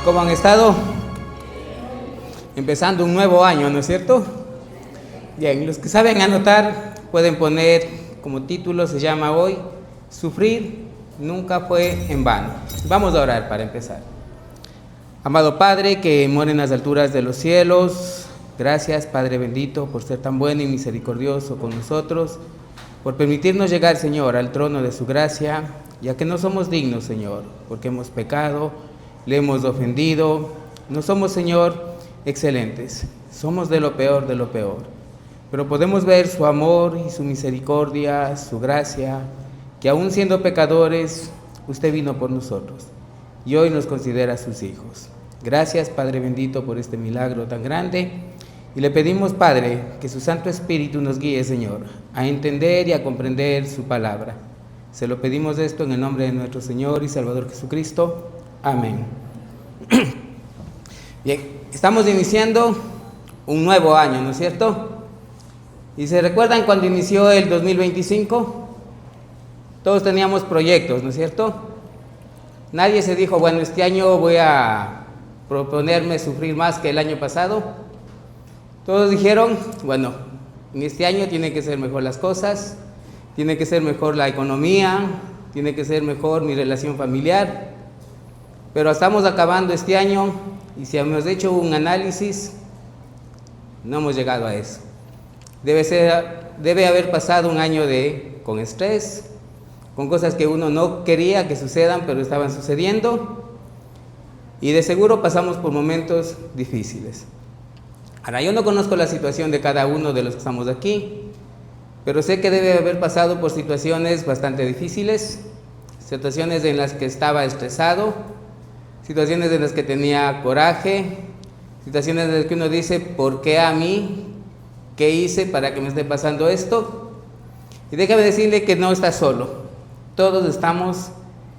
¿Cómo han estado? Empezando un nuevo año, ¿no es cierto? Bien, los que saben anotar pueden poner como título, se llama hoy, Sufrir nunca fue en vano. Vamos a orar para empezar. Amado Padre, que mora en las alturas de los cielos, gracias Padre bendito por ser tan bueno y misericordioso con nosotros, por permitirnos llegar, Señor, al trono de su gracia, ya que no somos dignos, Señor, porque hemos pecado, le hemos ofendido, no somos, Señor, excelentes, somos de lo peor, pero podemos ver su amor y su misericordia, su gracia, que aún siendo pecadores, usted vino por nosotros y hoy nos considera sus hijos. Gracias, Padre bendito, por este milagro tan grande, y le pedimos, Padre, que su Santo Espíritu nos guíe, Señor, a entender y a comprender su palabra. Se lo pedimos esto en el nombre de nuestro Señor y Salvador Jesucristo. Amén. Bien, estamos iniciando un nuevo año, ¿no es cierto? ¿Y se recuerdan cuando inició el 2025? Todos teníamos proyectos, ¿no es cierto? Nadie se dijo, bueno, este año voy a proponerme sufrir más que el año pasado. Todos dijeron, bueno, en este año tienen que ser mejor las cosas, tiene que ser mejor la economía, tiene que ser mejor mi relación familiar. Pero estamos acabando este año y si hemos hecho un análisis, no hemos llegado a eso. Debe haber pasado un año con estrés, con cosas que uno no quería que sucedan, pero estaban sucediendo. Y de seguro pasamos por momentos difíciles. Ahora, yo no conozco la situación de cada uno de los que estamos aquí, pero sé que debe haber pasado por situaciones bastante difíciles, situaciones en las que estaba estresado, situaciones en las que tenía coraje, situaciones en las que uno dice, ¿por qué a mí? ¿Qué hice para que me esté pasando esto? Y déjame decirle que no está solo, todos estamos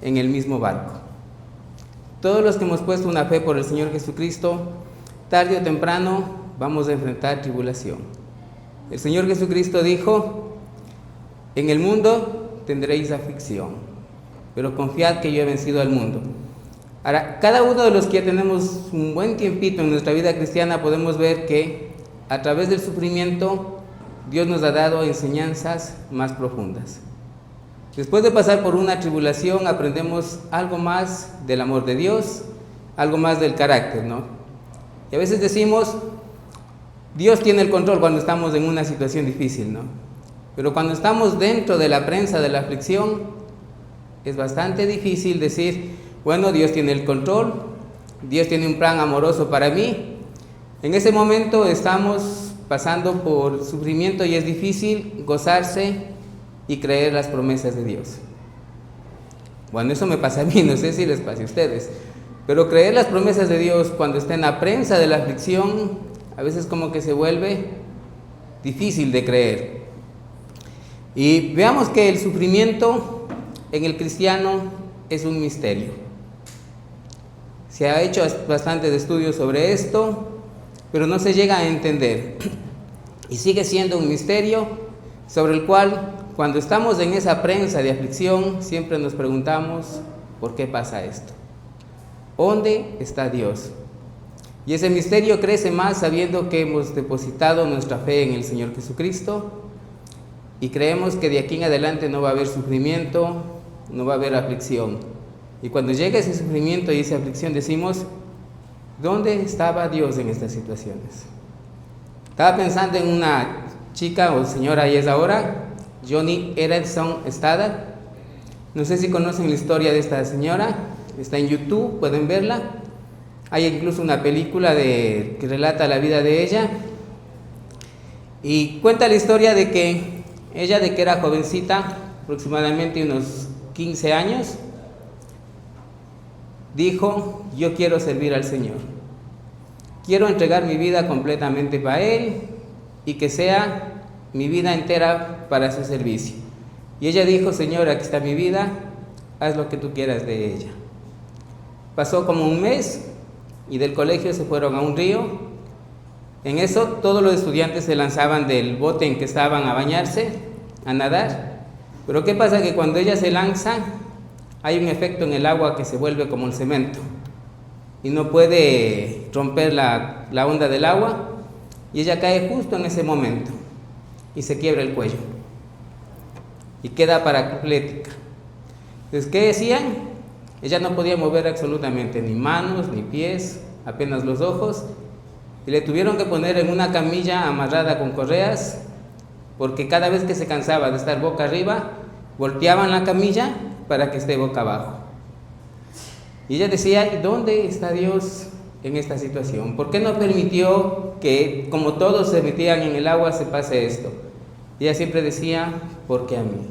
en el mismo barco. Todos los que hemos puesto una fe por el Señor Jesucristo, tarde o temprano vamos a enfrentar tribulación. El Señor Jesucristo dijo, en el mundo tendréis aflicción, pero confiad que yo he vencido al mundo. Ahora, cada uno de los que ya tenemos un buen tiempito en nuestra vida cristiana podemos ver que a través del sufrimiento Dios nos ha dado enseñanzas más profundas. Después de pasar por una tribulación aprendemos algo más del amor de Dios, algo más del carácter, ¿no? Y a veces decimos, Dios tiene el control cuando estamos en una situación difícil, ¿no? Pero cuando estamos dentro de la prensa de la aflicción, es bastante difícil decir, bueno, Dios tiene el control, Dios tiene un plan amoroso para mí. En ese momento estamos pasando por sufrimiento y es difícil gozarse y creer las promesas de Dios. Bueno, eso me pasa a mí, no sé si les pasa a ustedes, pero creer las promesas de Dios cuando está en la prensa de la aflicción, a veces como que se vuelve difícil de creer. Y veamos que el sufrimiento en el cristiano es un misterio. Se ha hecho bastantes estudios sobre esto, pero no se llega a entender. Y sigue siendo un misterio sobre el cual, cuando estamos en esa prensa de aflicción, siempre nos preguntamos, ¿por qué pasa esto? ¿Dónde está Dios? Y ese misterio crece más sabiendo que hemos depositado nuestra fe en el Señor Jesucristo y creemos que de aquí en adelante no va a haber sufrimiento, no va a haber aflicción. Y cuando llega ese sufrimiento y esa aflicción decimos, ¿dónde estaba Dios en estas situaciones? Estaba pensando en una chica o señora, y es ahora, Joni Eareckson Tada. No sé si conocen la historia de esta señora, está en YouTube, pueden verla. Hay incluso una película que relata la vida de ella y cuenta la historia de que ella, de que era jovencita, aproximadamente unos 15 años, dijo, yo quiero servir al Señor, quiero entregar mi vida completamente para Él y que sea mi vida entera para su servicio. Y ella dijo, Señor, aquí está mi vida, haz lo que tú quieras de ella. Pasó como un mes y del colegio se fueron a un río. En eso todos los estudiantes se lanzaban del bote en que estaban a bañarse, a nadar. Pero ¿qué pasa? Que cuando ella se lanza, hay un efecto en el agua que se vuelve como el cemento. y no puede romper la onda del agua, y ella cae justo en ese momento y se quiebra el cuello y queda parapléjica. Entonces, ¿qué decían? Ella no podía mover absolutamente ni manos ni pies, apenas los ojos, y le tuvieron que poner en una camilla amarrada con correas, porque cada vez que se cansaba de estar boca arriba, volteaban la camilla para que esté boca abajo. Y ella decía, ¿dónde está Dios en esta situación? ¿Por qué no permitió que, como todos se metían en el agua, se pase esto? Y ella siempre decía, ¿por qué a mí?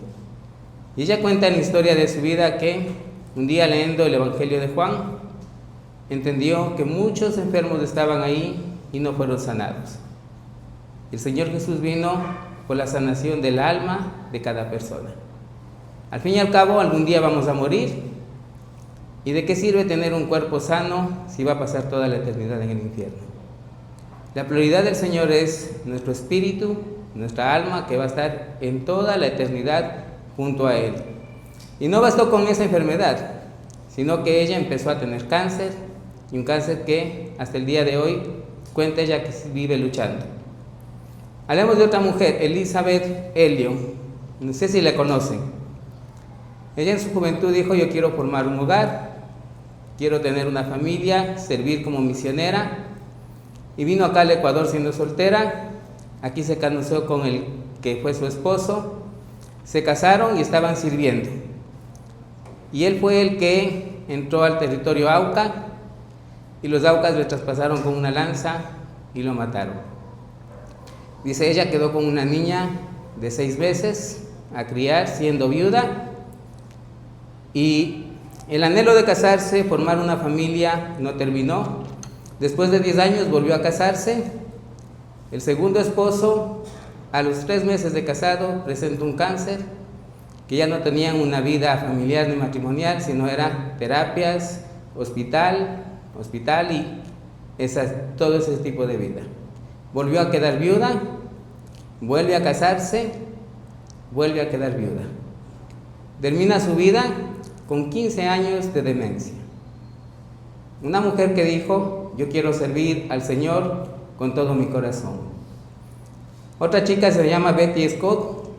Y ella cuenta en la historia de su vida que un día, leyendo el Evangelio de Juan, entendió que muchos enfermos estaban ahí y no fueron sanados. El Señor Jesús vino por la sanación del alma de cada persona. Al fin y al cabo, algún día vamos a morir. ¿Y de qué sirve tener un cuerpo sano si va a pasar toda la eternidad en el infierno? La prioridad del Señor es nuestro espíritu, nuestra alma, que va a estar en toda la eternidad junto a Él. Y no bastó con esa enfermedad, sino que ella empezó a tener cáncer, y un cáncer que hasta el día de hoy cuenta ella que vive luchando. Hablemos de otra mujer, Elizabeth Elliot, no sé si la conocen. Ella en su juventud dijo, yo quiero formar un hogar, quiero tener una familia, servir como misionera, y vino acá al Ecuador siendo soltera. Aquí se casó con el que fue su esposo, se casaron y estaban sirviendo, y él fue el que entró al territorio Auca, y los Aucas le traspasaron con una lanza y lo mataron. Dice, ella quedó con una niña de 6 meses a criar, siendo viuda, y el anhelo de casarse, formar una familia, no terminó. Después de 10 años volvió a casarse. El segundo esposo, a los 3 meses de casado, presentó un cáncer, que ya no tenían una vida familiar ni matrimonial, sino era terapias, hospital y todo ese tipo de vida. Volvió a quedar viuda, vuelve a casarse, vuelve a quedar viuda. Termina su vida con 15 años de demencia. Una mujer que dijo, yo quiero servir al Señor con todo mi corazón. Otra chica se llama Betty Scott,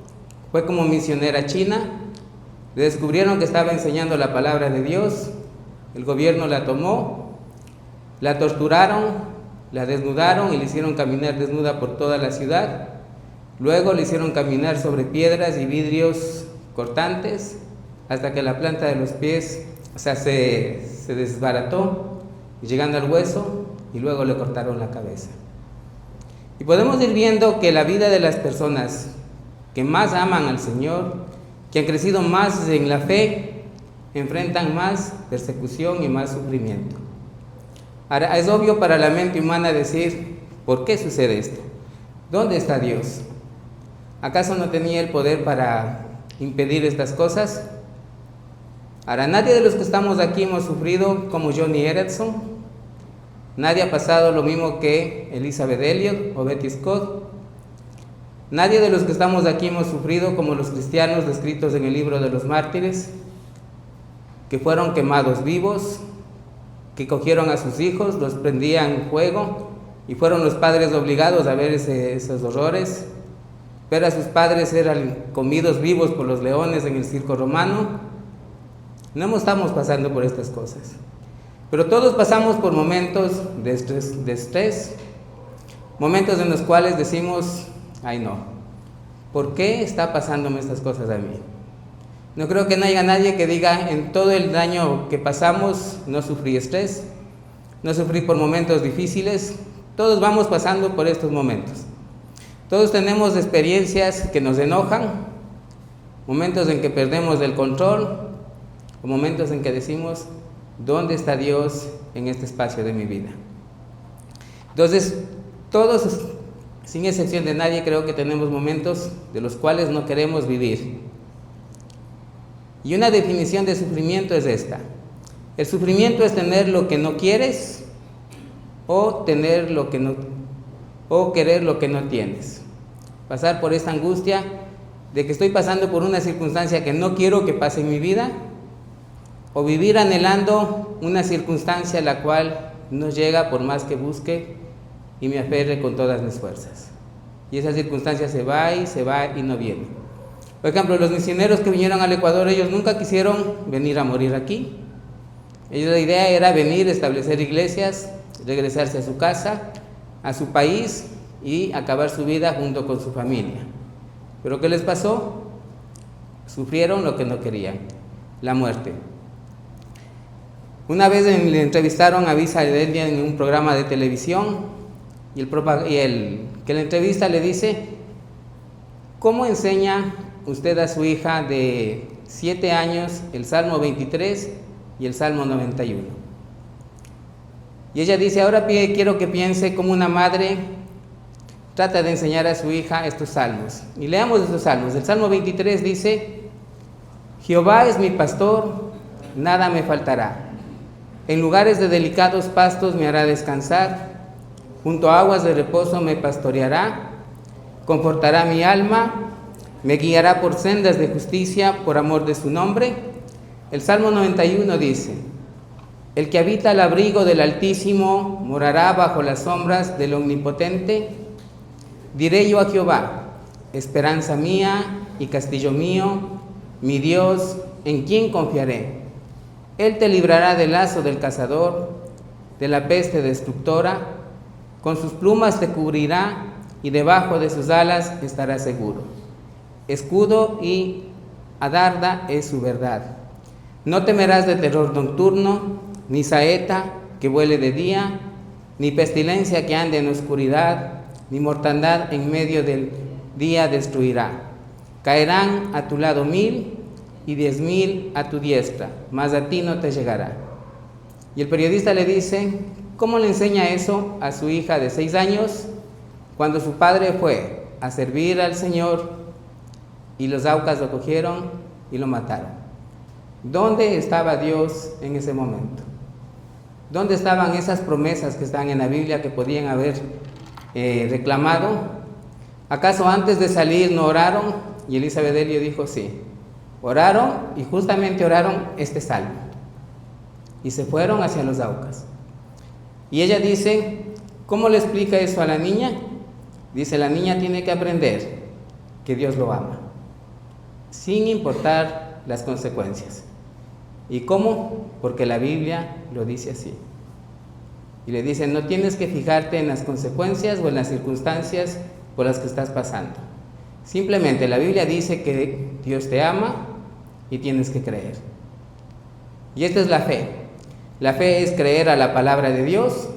fue como misionera a China, le descubrieron que estaba enseñando la palabra de Dios, el gobierno la tomó, la torturaron, la desnudaron y le hicieron caminar desnuda por toda la ciudad. Luego le hicieron caminar sobre piedras y vidrios cortantes hasta que la planta de los pies se desbarató, llegando al hueso, y luego le cortaron la cabeza. Y podemos ir viendo que la vida de las personas que más aman al Señor, que han crecido más en la fe, enfrentan más persecución y más sufrimiento. Ahora, es obvio para la mente humana decir, ¿por qué sucede esto? ¿Dónde está Dios? ¿Acaso no tenía el poder para impedir estas cosas? Ahora, nadie de los que estamos aquí hemos sufrido como Joni Eareckson, nadie ha pasado lo mismo que Elizabeth Elliot o Betty Scott, nadie de los que estamos aquí hemos sufrido como los cristianos descritos en el libro de los mártires, que fueron quemados vivos, que cogieron a sus hijos, los prendían en fuego, y fueron los padres obligados a ver esos horrores, ver a sus padres eran comidos vivos por los leones en el circo romano. No estamos pasando por estas cosas, pero todos pasamos por momentos de estrés, momentos en los cuales decimos, ay no, ¿por qué está pasándome estas cosas a mí? No creo que no haya nadie que diga, en todo el año que pasamos no sufrí estrés, no sufrí por momentos difíciles. Todos vamos pasando por estos momentos, todos tenemos experiencias que nos enojan, momentos en que perdemos el control, o momentos en que decimos, ¿dónde está Dios en este espacio de mi vida? Entonces, todos, sin excepción de nadie, creo que tenemos momentos de los cuales no queremos vivir. Y una definición de sufrimiento es esta: el sufrimiento es tener lo que no quieres o querer lo que no tienes. Pasar por esta angustia de que estoy pasando por una circunstancia que no quiero que pase en mi vida, o vivir anhelando una circunstancia a la cual no llega por más que busque y me aferre con todas mis fuerzas. Y esa circunstancia se va y no viene. Por ejemplo, los misioneros que vinieron al Ecuador, ellos nunca quisieron venir a morir aquí. Ellos, la idea era venir, establecer iglesias, regresarse a su casa, a su país y acabar su vida junto con su familia. ¿Pero qué les pasó? Sufrieron lo que no querían, la muerte. Una vez le entrevistaron a Visa Delia en un programa de televisión y el que la entrevista le dice: ¿cómo enseña usted a su hija de 7 años el Salmo 23 y el Salmo 91? Y ella dice: ahora quiero que piense cómo una madre trata de enseñar a su hija estos salmos. Y leamos estos salmos. El Salmo 23 dice: Jehová es mi pastor, nada me faltará. En lugares de delicados pastos me hará descansar, junto a aguas de reposo me pastoreará, confortará mi alma, me guiará por sendas de justicia por amor de su nombre. El Salmo 91 dice: el que habita al abrigo del Altísimo morará bajo las sombras del Omnipotente. Diré yo a Jehová: esperanza mía y castillo mío, mi Dios, ¿en quién confiaré? Él te librará del lazo del cazador, de la peste destructora. Con sus plumas te cubrirá y debajo de sus alas estarás seguro. Escudo y adarga es su verdad. No temerás de terror nocturno, ni saeta que vuele de día, ni pestilencia que ande en oscuridad, ni mortandad en medio del día destruirá. Caerán a tu lado 1000 y 10.000 a tu diestra, mas a ti no te llegará. Y el periodista le dice: ¿cómo le enseña eso a su hija de 6 años cuando su padre fue a servir al Señor y los Aucas lo cogieron y lo mataron? ¿Dónde estaba Dios en ese momento? ¿Dónde estaban esas promesas que están en la Biblia que podían haber reclamado? ¿Acaso antes de salir no oraron? Y Elizabeth Delio dijo: sí, oraron, y justamente oraron este salmo, y se fueron hacia los Aucas. Y ella dice: ¿cómo le explica eso a la niña? Dice: la niña tiene que aprender que Dios lo ama, sin importar las consecuencias. ¿Y cómo? Porque la Biblia lo dice así. Y le dice: no tienes que fijarte en las consecuencias o en las circunstancias por las que estás pasando. Simplemente la Biblia dice que Dios te ama y tienes que creer. Y esta es la fe. La fe es creer a la palabra de Dios,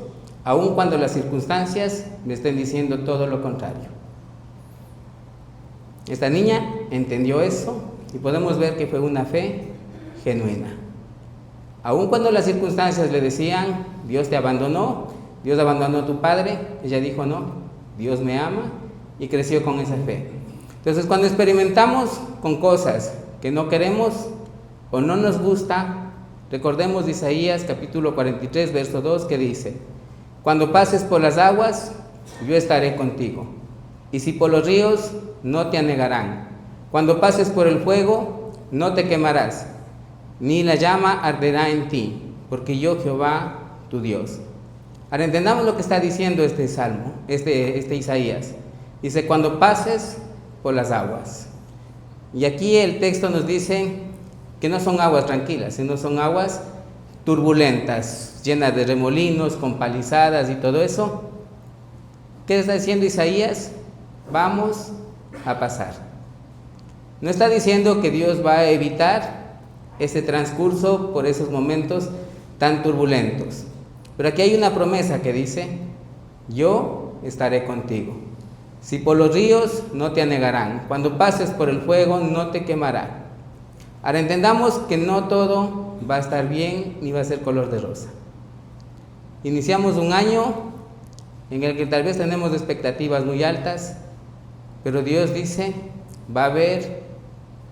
aun cuando las circunstancias me estén diciendo todo lo contrario. Esta niña entendió eso y podemos ver que fue una fe genuina. Aun cuando las circunstancias le decían: Dios te abandonó, Dios abandonó a tu padre, ella dijo: no, Dios me ama, y creció con esa fe. Entonces, cuando experimentamos con cosas que no queremos o no nos gusta, recordemos de Isaías capítulo 43, verso 2, que dice: cuando pases por las aguas, yo estaré contigo, y si por los ríos, no te anegarán. Cuando pases por el fuego, no te quemarás, ni la llama arderá en ti, porque yo, Jehová, tu Dios. Ahora entendamos lo que está diciendo este salmo, este Isaías. Dice: cuando pases por las aguas. Y aquí el texto nos dice que no son aguas tranquilas, sino son aguas turbulentas, llenas de remolinos, con palizadas y todo eso. ¿Qué está diciendo Isaías? Vamos a pasar. No está diciendo que Dios va a evitar ese transcurso por esos momentos tan turbulentos. Pero aquí hay una promesa que dice: yo estaré contigo. Si por los ríos, no te anegarán. Cuando pases por el fuego, no te quemará. Ahora entendamos que no todo va a estar bien ni va a ser color de rosa. Iniciamos un año en el que tal vez tenemos expectativas muy altas, pero Dios dice: va a haber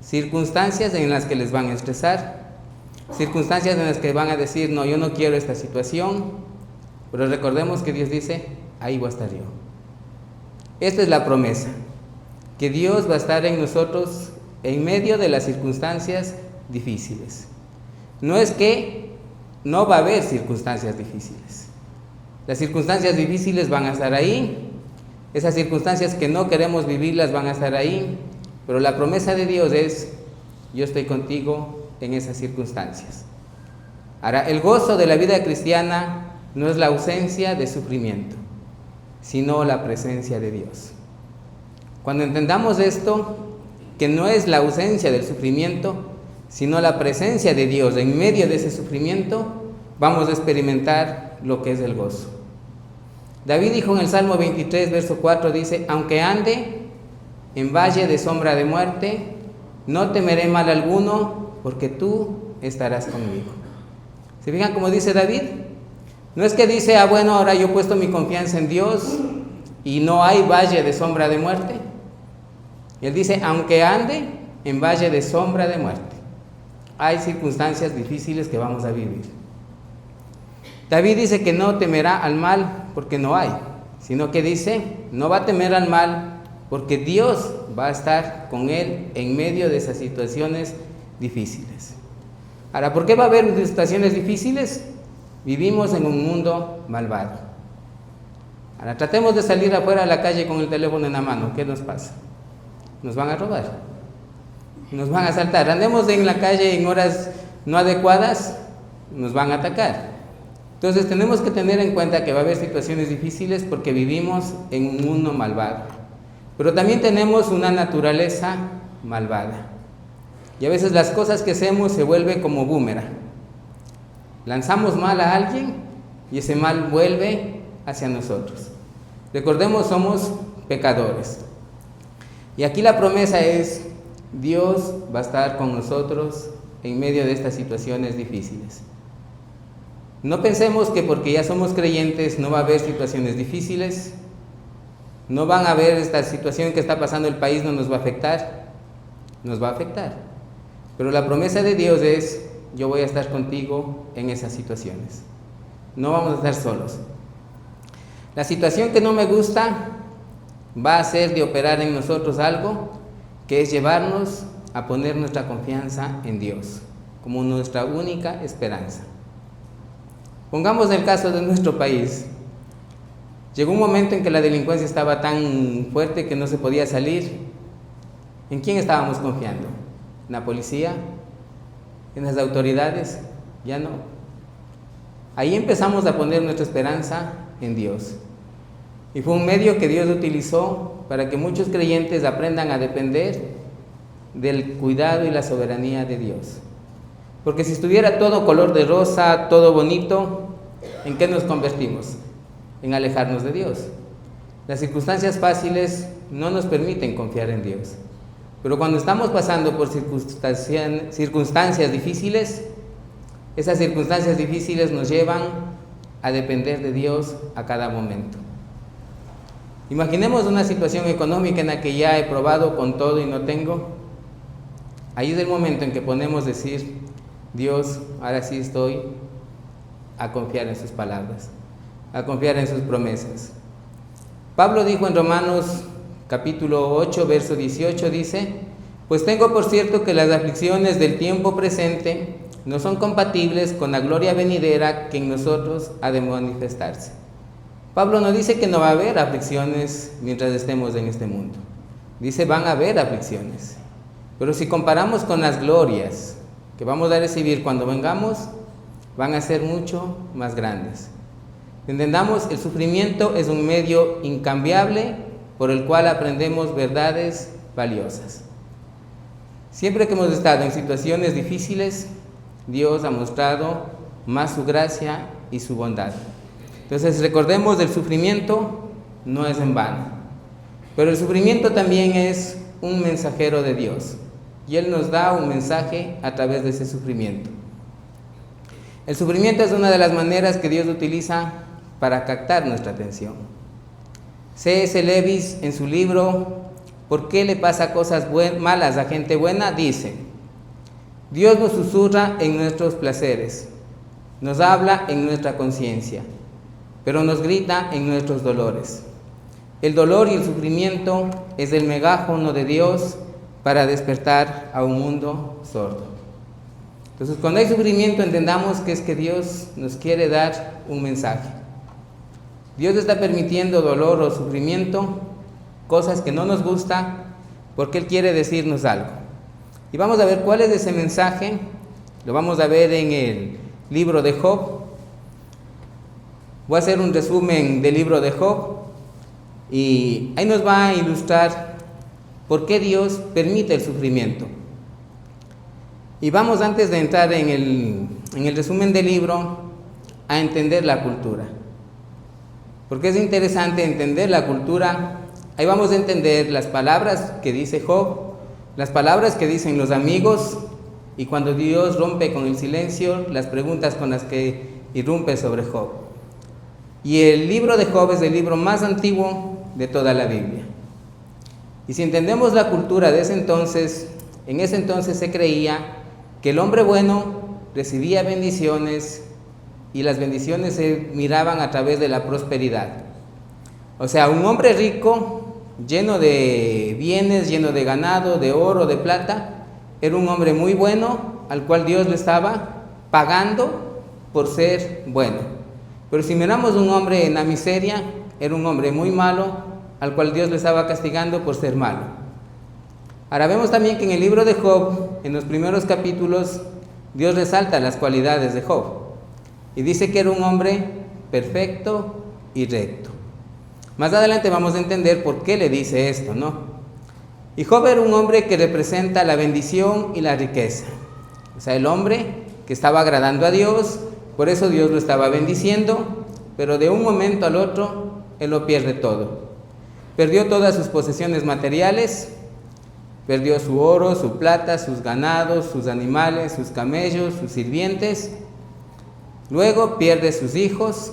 circunstancias en las que les van a estresar, circunstancias en las que van a decir: no, yo no quiero esta situación, pero recordemos que Dios dice: ahí voy a estar yo. Esta es la promesa, que Dios va a estar en nosotros en medio de las circunstancias difíciles. no es que no va a haber circunstancias difíciles. Las circunstancias difíciles van a estar ahí, esas circunstancias que no queremos vivirlas van a estar ahí, pero la promesa de Dios es: yo estoy contigo en esas circunstancias. Ahora, el gozo de la vida cristiana no es la ausencia de sufrimiento, sino la presencia de Dios. Cuando entendamos esto, que no es la ausencia del sufrimiento, sino la presencia de Dios en medio de ese sufrimiento, vamos a experimentar lo que es el gozo. David dijo en el Salmo 23, verso 4, dice: aunque ande en valle de sombra de muerte, no temeré mal alguno, porque tú estarás conmigo. ¿Se fijan cómo dice David? No es que dice: bueno, ahora yo he puesto mi confianza en Dios y no hay valle de sombra de muerte. Él dice: aunque ande en valle de sombra de muerte, hay circunstancias difíciles que vamos a vivir. David dice que no temerá al mal porque no hay, sino que dice: no va a temer al mal porque Dios va a estar con él en medio de esas situaciones difíciles. Ahora, ¿por qué va a haber situaciones difíciles? Vivimos en un mundo malvado. Ahora, tratemos de salir afuera a la calle con el teléfono en la mano. ¿Qué nos pasa? Nos van a robar, nos van a asaltar. Andemos en la calle en horas no adecuadas, nos van a atacar. Entonces tenemos que tener en cuenta que va a haber situaciones difíciles porque vivimos en un mundo malvado. Pero también tenemos una naturaleza malvada. Y a veces las cosas que hacemos se vuelven como boomerang. Lanzamos mal a alguien y ese mal vuelve hacia nosotros. Recordemos, somos pecadores. Y aquí la promesa es: Dios va a estar con nosotros en medio de estas situaciones difíciles. No pensemos que porque ya somos creyentes no va a haber situaciones difíciles, no van a haber esta situación que está pasando el país, no nos va a afectar. Nos va a afectar. Pero la promesa de Dios es: yo voy a estar contigo en esas situaciones. No vamos a estar solos. La situación que no me gusta va a ser de operar en nosotros algo que es llevarnos a poner nuestra confianza en Dios como nuestra única esperanza. Pongamos el caso de nuestro país. Llegó un momento en que la delincuencia estaba tan fuerte que no se podía salir. ¿En quién estábamos confiando? ¿En la policía? ¿En las autoridades? Ya no. Ahí empezamos a poner nuestra esperanza en Dios. Y fue un medio que Dios utilizó para que muchos creyentes aprendan a depender del cuidado y la soberanía de Dios. Porque si estuviera todo color de rosa, todo bonito, ¿en qué nos convertimos? En alejarnos de Dios. Las circunstancias fáciles no nos permiten confiar en Dios. Pero cuando estamos pasando por circunstancias difíciles, esas circunstancias difíciles nos llevan a depender de Dios a cada momento. Imaginemos una situación económica en la que ya he probado con todo y no tengo. Ahí es el momento en que podemos decir: Dios, ahora sí estoy a confiar en sus palabras, a confiar en sus promesas. Pablo dijo en Romanos capítulo 8, verso 18, dice: pues tengo por cierto que las aflicciones del tiempo presente no son compatibles con la gloria venidera que en nosotros ha de manifestarse. Pablo no dice que no va a haber aflicciones mientras estemos en este mundo. Dice: van a haber aflicciones. Pero si comparamos con las glorias que vamos a recibir cuando vengamos, van a ser mucho más grandes. Entendamos, el sufrimiento es un medio incambiable por el cual aprendemos verdades valiosas. Siempre que hemos estado en situaciones difíciles, Dios ha mostrado más su gracia y su bondad. Entonces recordemos, el sufrimiento no es en vano, pero el sufrimiento también es un mensajero de Dios. Y Él nos da un mensaje a través de ese sufrimiento. El sufrimiento es una de las maneras que Dios utiliza para captar nuestra atención. C.S. Lewis, en su libro ¿Por qué le pasa cosas malas a gente buena?, dice: Dios nos susurra en nuestros placeres, nos habla en nuestra conciencia, pero nos grita en nuestros dolores. El dolor y el sufrimiento es el megáfono de Dios para despertar a un mundo sordo. Entonces, cuando hay sufrimiento, entendamos que es que Dios nos quiere dar un mensaje. Dios está permitiendo dolor o sufrimiento, cosas que no nos gusta, porque Él quiere decirnos algo. Y vamos a ver cuál es ese mensaje. Lo vamos a ver en el libro de Job. Voy a hacer un resumen del libro de Job y ahí nos va a ilustrar por qué Dios permite el sufrimiento. Y vamos, antes de entrar en el resumen del libro, a entender la cultura. Porque es interesante entender la cultura. Ahí vamos a entender las palabras que dice Job, las palabras que dicen los amigos, y cuando Dios rompe con el silencio, las preguntas con las que irrumpe sobre Job. Y el libro de Job es el libro más antiguo de toda la Biblia. Y si entendemos la cultura de ese entonces, en ese entonces se creía que el hombre bueno recibía bendiciones y las bendiciones se miraban a través de la prosperidad. O sea, un hombre rico, lleno de bienes, lleno de ganado, de oro, de plata, era un hombre muy bueno al cual Dios le estaba pagando por ser bueno. Pero si miramos un hombre en la miseria, era un hombre muy malo al cual Dios le estaba castigando por ser malo. Ahora vemos también que en el libro de Job, en los primeros capítulos, Dios resalta las cualidades de Job y dice que era un hombre perfecto y recto. Más adelante vamos a entender por qué le dice esto, ¿no? Y Job era un hombre que representa la bendición y la riqueza. O sea, el hombre que estaba agradando a Dios, por eso Dios lo estaba bendiciendo, pero de un momento al otro, él lo pierde todo. Perdió todas sus posesiones materiales, perdió su oro, su plata, sus ganados, sus animales, sus camellos, sus sirvientes. Luego pierde sus hijos.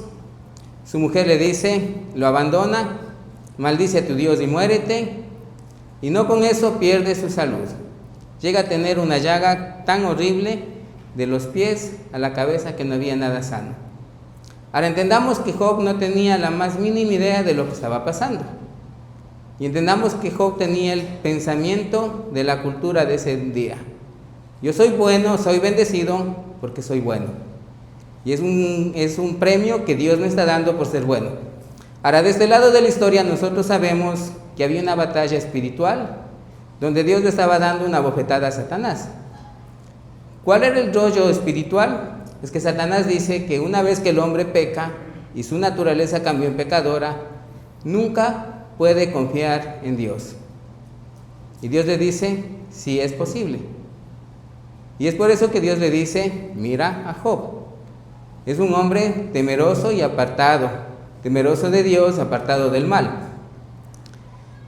Su mujer le dice, lo abandona, maldice a tu Dios y muérete. Y no con eso pierde su salud. Llega a tener una llaga tan horrible de los pies a la cabeza que no había nada sano. Ahora entendamos que Job no tenía la más mínima idea de lo que estaba pasando. Y entendamos que Job tenía el pensamiento de la cultura de ese día. Yo soy bueno, soy bendecido porque soy bueno. Y es un premio que Dios me está dando por ser bueno. Ahora, de este lado de la historia nosotros sabemos que había una batalla espiritual donde Dios le estaba dando una bofetada a Satanás. ¿Cuál era el rollo espiritual? Es que Satanás dice que una vez que el hombre peca y su naturaleza cambió en pecadora, nunca puede confiar en Dios. Y Dios le dice, sí es posible. Y es por eso que Dios le dice, mira a Job. Es un hombre temeroso y apartado, temeroso de Dios, apartado del mal.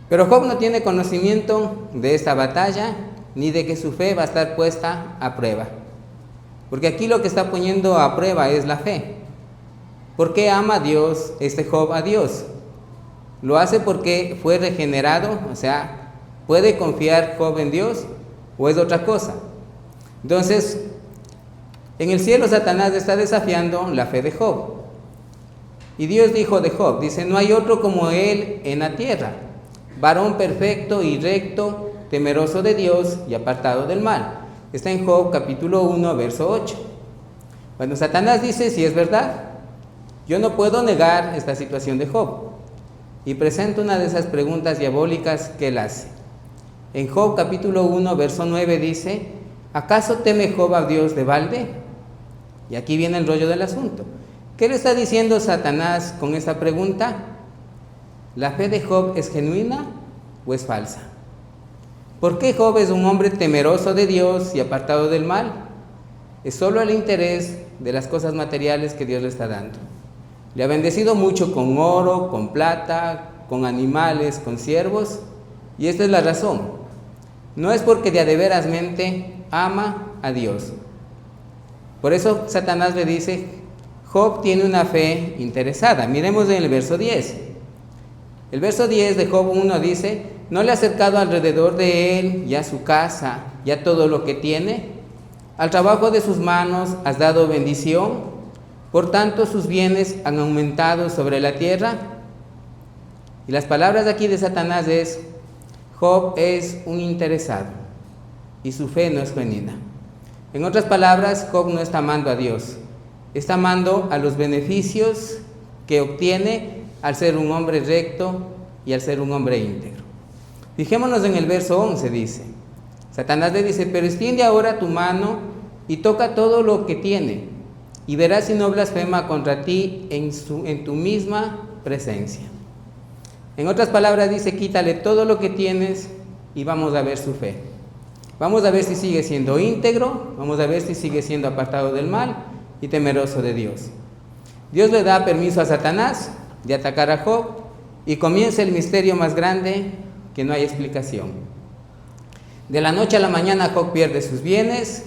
Pero Job no tiene conocimiento de esta batalla, ni de que su fe va a estar puesta a prueba. Porque aquí lo que está poniendo a prueba es la fe. ¿Por qué ama Dios, Job a Dios? Lo hace porque fue regenerado, o sea, ¿puede confiar Job en Dios o es otra cosa? Entonces, en el cielo Satanás está desafiando la fe de Job. Y Dios dijo de Job, dice, no hay otro como él en la tierra, varón perfecto y recto, temeroso de Dios y apartado del mal. Está en Job capítulo 1, verso 8. Bueno, Satanás dice, si es verdad, yo no puedo negar esta situación de Job. Y presenta una de esas preguntas diabólicas que él hace. En Job capítulo 1, verso 9 dice, ¿acaso teme Job a Dios de balde? Y aquí viene el rollo del asunto. ¿Qué le está diciendo Satanás con esta pregunta? ¿La fe de Job es genuina o es falsa? ¿Por qué Job es un hombre temeroso de Dios y apartado del mal? Es solo el interés de las cosas materiales que Dios le está dando. Le ha bendecido mucho con oro, con plata, con animales, con siervos, y esta es la razón. No es porque de a de verasmente ama a Dios. Por eso Satanás le dice, Job tiene una fe interesada. Miremos en el verso 10. El verso 10 de Job 1 dice, ¿no le ha acercado alrededor de él y a su casa y a todo lo que tiene? Al trabajo de sus manos has dado bendición. Por tanto, sus bienes han aumentado sobre la tierra. Y las palabras de aquí de Satanás es, Job es un interesado y su fe no es genuina. En otras palabras, Job no está amando a Dios, está amando a los beneficios que obtiene al ser un hombre recto y al ser un hombre íntegro. Fijémonos en el verso 11, dice, Satanás le dice, pero extiende ahora tu mano y toca todo lo que tiene, y verás si no blasfema contra ti en tu misma presencia. En otras palabras dice, quítale todo lo que tienes y vamos a ver su fe. Vamos a ver si sigue siendo íntegro, vamos a ver si sigue siendo apartado del mal y temeroso de Dios. Dios le da permiso a Satanás de atacar a Job y comienza el misterio más grande que no hay explicación. De la noche a la mañana Job pierde sus bienes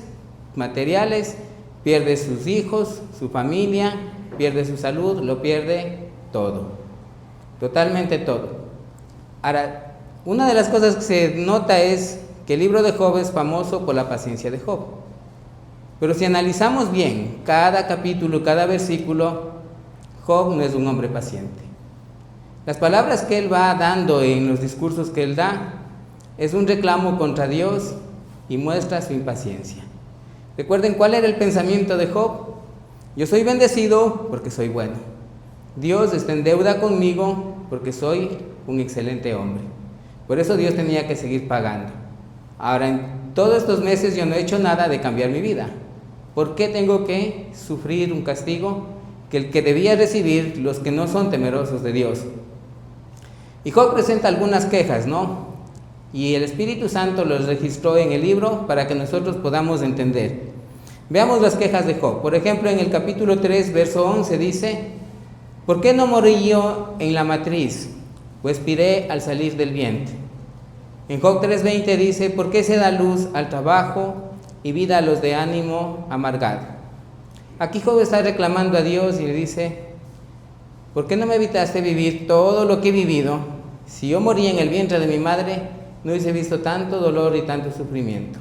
materiales, pierde sus hijos, su familia, pierde su salud, lo pierde todo, totalmente todo. Ahora, una de las cosas que se nota es que el libro de Job es famoso por la paciencia de Job. Pero si analizamos bien cada capítulo, cada versículo, Job no es un hombre paciente. Las palabras que él va dando en los discursos que él da es un reclamo contra Dios y muestra su impaciencia. Recuerden cuál era el pensamiento de Job. Yo soy bendecido porque soy bueno. Dios está en deuda conmigo porque soy un excelente hombre. Por eso Dios tenía que seguir pagando. Ahora, en todos estos meses yo no he hecho nada de cambiar mi vida. ¿Por qué tengo que sufrir un castigo que el que debía recibir los que no son temerosos de Dios? Y Job presenta algunas quejas, ¿no? Y el Espíritu Santo los registró en el libro para que nosotros podamos entender. Veamos las quejas de Job. Por ejemplo, en el capítulo 3, verso 11 dice, ¿por qué no morí yo en la matriz, o expiré al salir del vientre? En Job 3:20 dice, ¿por qué se da luz al trabajo y vida a los de ánimo amargado? Aquí Job está reclamando a Dios y le dice, ¿por qué no me evitaste vivir todo lo que he vivido? Si yo moría en el vientre de mi madre, no hubiese visto tanto dolor y tanto sufrimiento.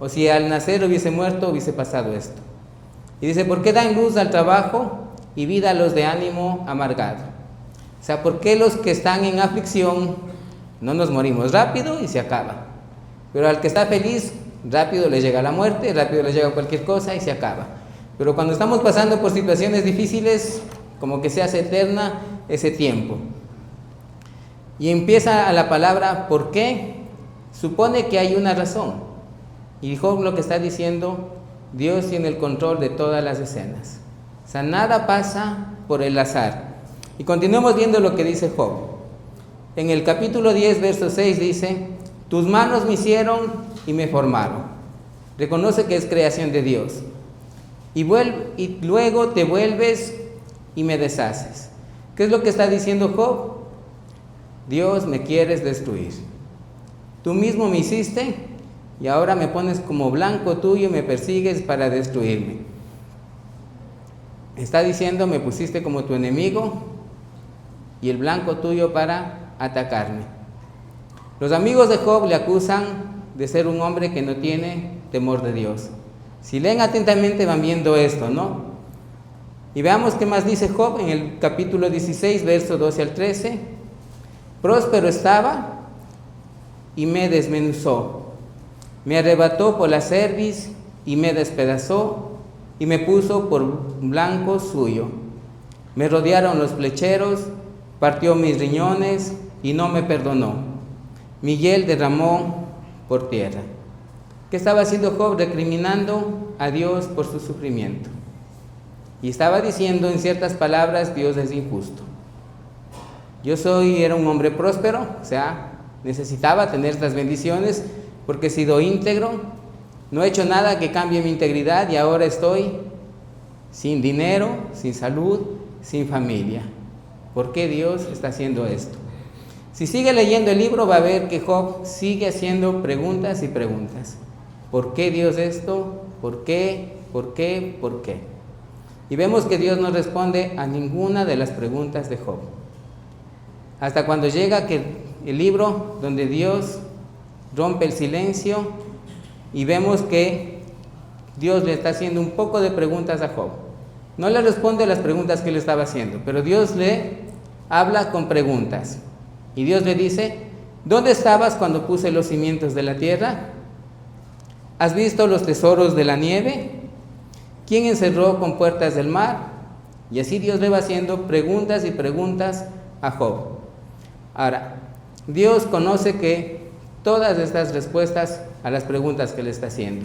O si al nacer hubiese muerto, hubiese pasado esto. Y dice, ¿por qué dan luz al trabajo y vida a los de ánimo amargado? O sea, ¿por qué los que están en aflicción no nos morimos rápido y se acaba? Pero al que está feliz, rápido le llega la muerte, rápido le llega cualquier cosa y se acaba. Pero cuando estamos pasando por situaciones difíciles, como que se hace eterna ese tiempo. Y empieza la palabra ¿por qué? Supone que hay una razón. Y Job lo que está diciendo, Dios tiene el control de todas las escenas. O sea, nada pasa por el azar. Y continuemos viendo lo que dice Job. En el capítulo 10, verso 6 dice, tus manos me hicieron y me formaron. Reconoce que es creación de Dios. Y luego te vuelves y me deshaces. ¿Qué es lo que está diciendo Job? Dios, me quieres destruir. Tú mismo me hiciste y ahora me pones como blanco tuyo y me persigues para destruirme. Está diciendo, me pusiste como tu enemigo y el blanco tuyo para atacarme. Los amigos de Job le acusan de ser un hombre que no tiene temor de Dios. Si leen atentamente van viendo esto, ¿no? Y veamos qué más dice Job en el capítulo 16, verso 12 al 13. Próspero estaba y me desmenuzó. Me arrebató por la cerviz y me despedazó y me puso por blanco suyo. Me rodearon los flecheros, partió mis riñones y no me perdonó. Mi hiel derramó por tierra. ¿Qué estaba haciendo Job? Recriminando a Dios por su sufrimiento. Y estaba diciendo en ciertas palabras, Dios es injusto. Era un hombre próspero, o sea, necesitaba tener estas bendiciones porque he sido íntegro, no he hecho nada que cambie mi integridad y ahora estoy sin dinero, sin salud, sin familia. ¿Por qué Dios está haciendo esto? Si sigue leyendo el libro va a ver que Job sigue haciendo preguntas y preguntas. ¿Por qué Dios esto? ¿Por qué? ¿Por qué? ¿Por qué? Y vemos que Dios no responde a ninguna de las preguntas de Job. Hasta cuando llega el libro donde Dios rompe el silencio y vemos que Dios le está haciendo un poco de preguntas a Job. No le responde a las preguntas que le estaba haciendo, pero Dios le habla con preguntas. Y Dios le dice, ¿dónde estabas cuando puse los cimientos de la tierra? ¿Has visto los tesoros de la nieve? ¿Quién encerró con puertas del mar? Y así Dios le va haciendo preguntas y preguntas a Job. Ahora, Dios conoce que todas estas respuestas a las preguntas que le está haciendo.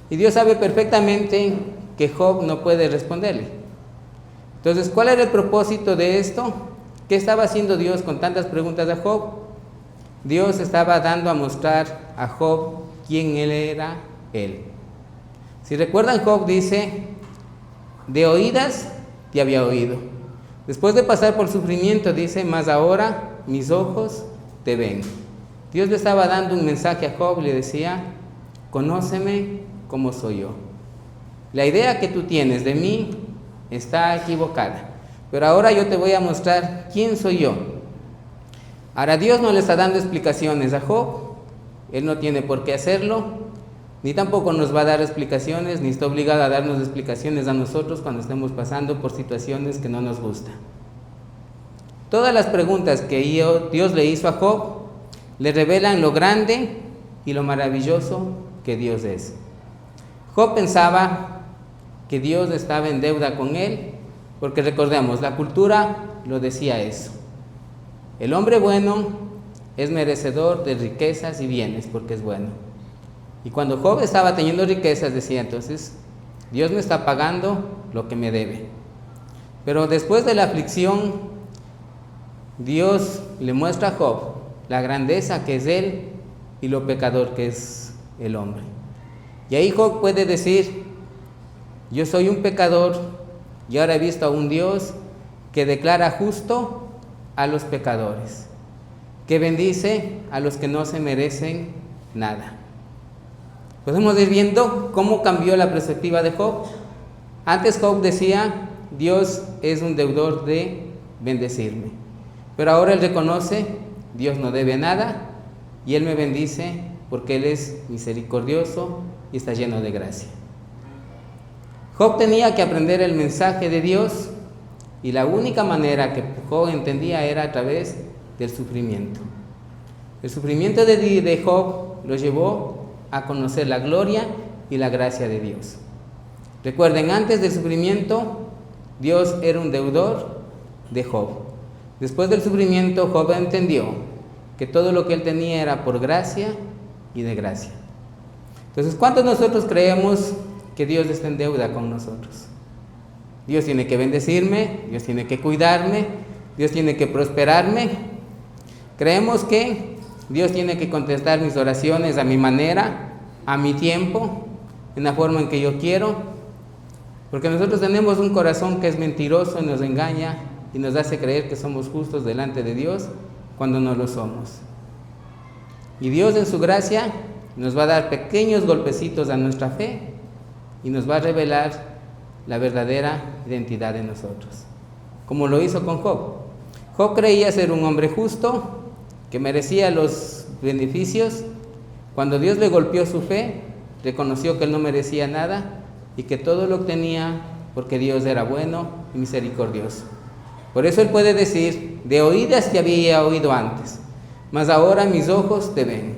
Y Dios sabe perfectamente que Job no puede responderle. Entonces, ¿cuál era el propósito de esto? ¿Qué estaba haciendo Dios con tantas preguntas a Job? Dios estaba dando a mostrar a Job quién él era él. Si recuerdan, Job dice, de oídas te había oído. Después de pasar por sufrimiento, dice, mas ahora mis ojos te ven. Dios le estaba dando un mensaje a Job, le decía, conóceme como soy yo. La idea que tú tienes de mí está equivocada, pero ahora yo te voy a mostrar quién soy yo. Ahora Dios no le está dando explicaciones a Job, él no tiene por qué hacerlo, ni tampoco nos va a dar explicaciones, ni está obligado a darnos explicaciones a nosotros cuando estemos pasando por situaciones que no nos gustan. Todas las preguntas que Dios le hizo a Job le revelan lo grande y lo maravilloso que Dios es. Job pensaba que Dios estaba en deuda con él, porque recordemos, la cultura lo decía eso. El hombre bueno es merecedor de riquezas y bienes porque es bueno. Y cuando Job estaba teniendo riquezas, decía entonces, Dios me está pagando lo que me debe. Pero después de la aflicción, Dios le muestra a Job la grandeza que es él y lo pecador que es el hombre. Y ahí Job puede decir, yo soy un pecador y ahora he visto a un Dios que declara justo a los pecadores, que bendice a los que no se merecen nada. Podemos ir viendo cómo cambió la perspectiva de Job. Antes Job decía, Dios es un deudor de bendecirme. Pero ahora él reconoce, Dios no debe nada y él me bendice porque él es misericordioso y está lleno de gracia. Job tenía que aprender el mensaje de Dios y la única manera que Job entendía era a través del sufrimiento. El sufrimiento de Job lo llevó a conocer la gloria y la gracia de Dios. Recuerden, antes del sufrimiento, Dios era un deudor de Job. Después del sufrimiento, Job entendió que todo lo que él tenía era por gracia y de gracia. Entonces, ¿cuántos de nosotros creemos que Dios está en deuda con nosotros? Dios tiene que bendecirme, Dios tiene que cuidarme, Dios tiene que prosperarme. Creemos que Dios tiene que contestar mis oraciones a mi manera, a mi tiempo, en la forma en que yo quiero, porque nosotros tenemos un corazón que es mentiroso y nos engaña y nos hace creer que somos justos delante de Dios cuando no lo somos. Y Dios en su gracia nos va a dar pequeños golpecitos a nuestra fe y nos va a revelar la verdadera identidad de nosotros, como lo hizo con Job. Job creía ser un hombre justo, que merecía los beneficios. Cuando Dios le golpeó su fe, reconoció que él no merecía nada y que todo lo obtenía porque Dios era bueno y misericordioso. Por eso él puede decir, de oídas te había oído antes, mas ahora mis ojos te ven.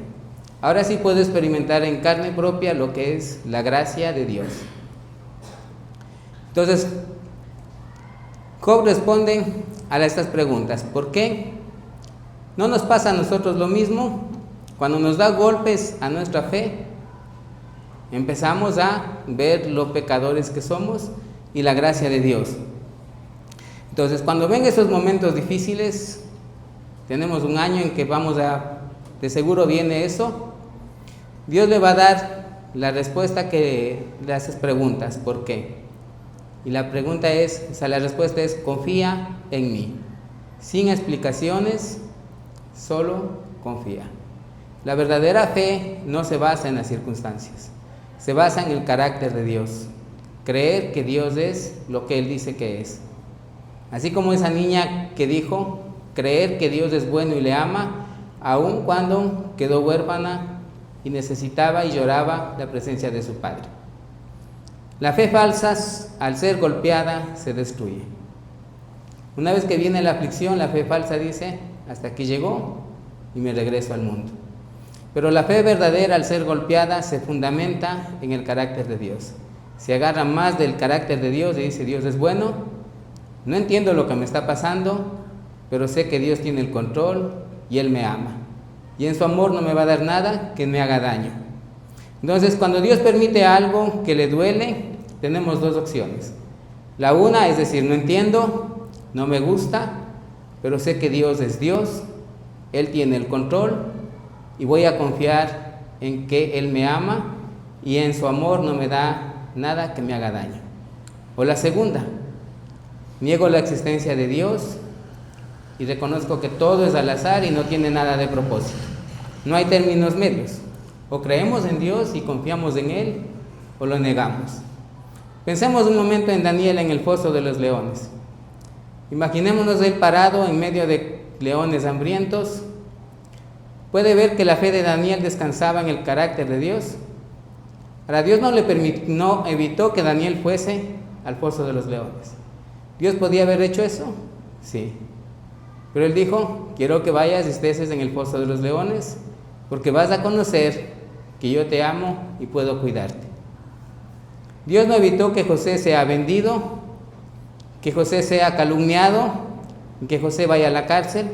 Ahora sí puedo experimentar en carne propia lo que es la gracia de Dios. Entonces, Job responde a estas preguntas. ¿Por qué no nos pasa a nosotros lo mismo? Cuando nos da golpes a nuestra fe, empezamos a ver lo pecadores que somos y la gracia de Dios. Entonces, cuando ven esos momentos difíciles, tenemos un año en que de seguro viene eso, Dios le va a dar la respuesta que le haces preguntas. ¿Por qué? Y la respuesta es, confía en mí. Sin explicaciones, solo confía. La verdadera fe no se basa en las circunstancias, se basa en el carácter de Dios. Creer que Dios es lo que Él dice que es. Así como esa niña que dijo, creer que Dios es bueno y le ama, aun cuando quedó huérfana y necesitaba y lloraba la presencia de su padre. La fe falsa, al ser golpeada, se destruye. Una vez que viene la aflicción, la fe falsa dice, hasta aquí llegó y me regreso al mundo. Pero la fe verdadera, al ser golpeada, se fundamenta en el carácter de Dios. Se agarra más del carácter de Dios y dice: Dios es bueno, no entiendo lo que me está pasando, pero sé que Dios tiene el control y Él me ama. Y en su amor no me va a dar nada que me haga daño. Entonces, cuando Dios permite algo que le duele, tenemos dos opciones. La una es decir: no entiendo, no me gusta, pero sé que Dios es Dios, Él tiene el control y voy a confiar en que Él me ama y en su amor no me da nada que me haga daño. O la segunda: niego la existencia de Dios y reconozco que todo es al azar y no tiene nada de propósito. No hay términos medios. O creemos en Dios y confiamos en Él, o lo negamos. Pensemos un momento en Daniel en el foso de los leones. Imaginémonos él parado en medio de leones hambrientos. Puede ver que la fe de Daniel descansaba en el carácter de Dios. Ahora, Dios no evitó que Daniel fuese al foso de los leones. ¿Dios podía haber hecho eso? Sí. Pero Él dijo: quiero que vayas y estés en el foso de los leones, porque vas a conocer que yo te amo y puedo cuidarte. Dios no evitó que José sea vendido, que José sea calumniado, que José vaya a la cárcel.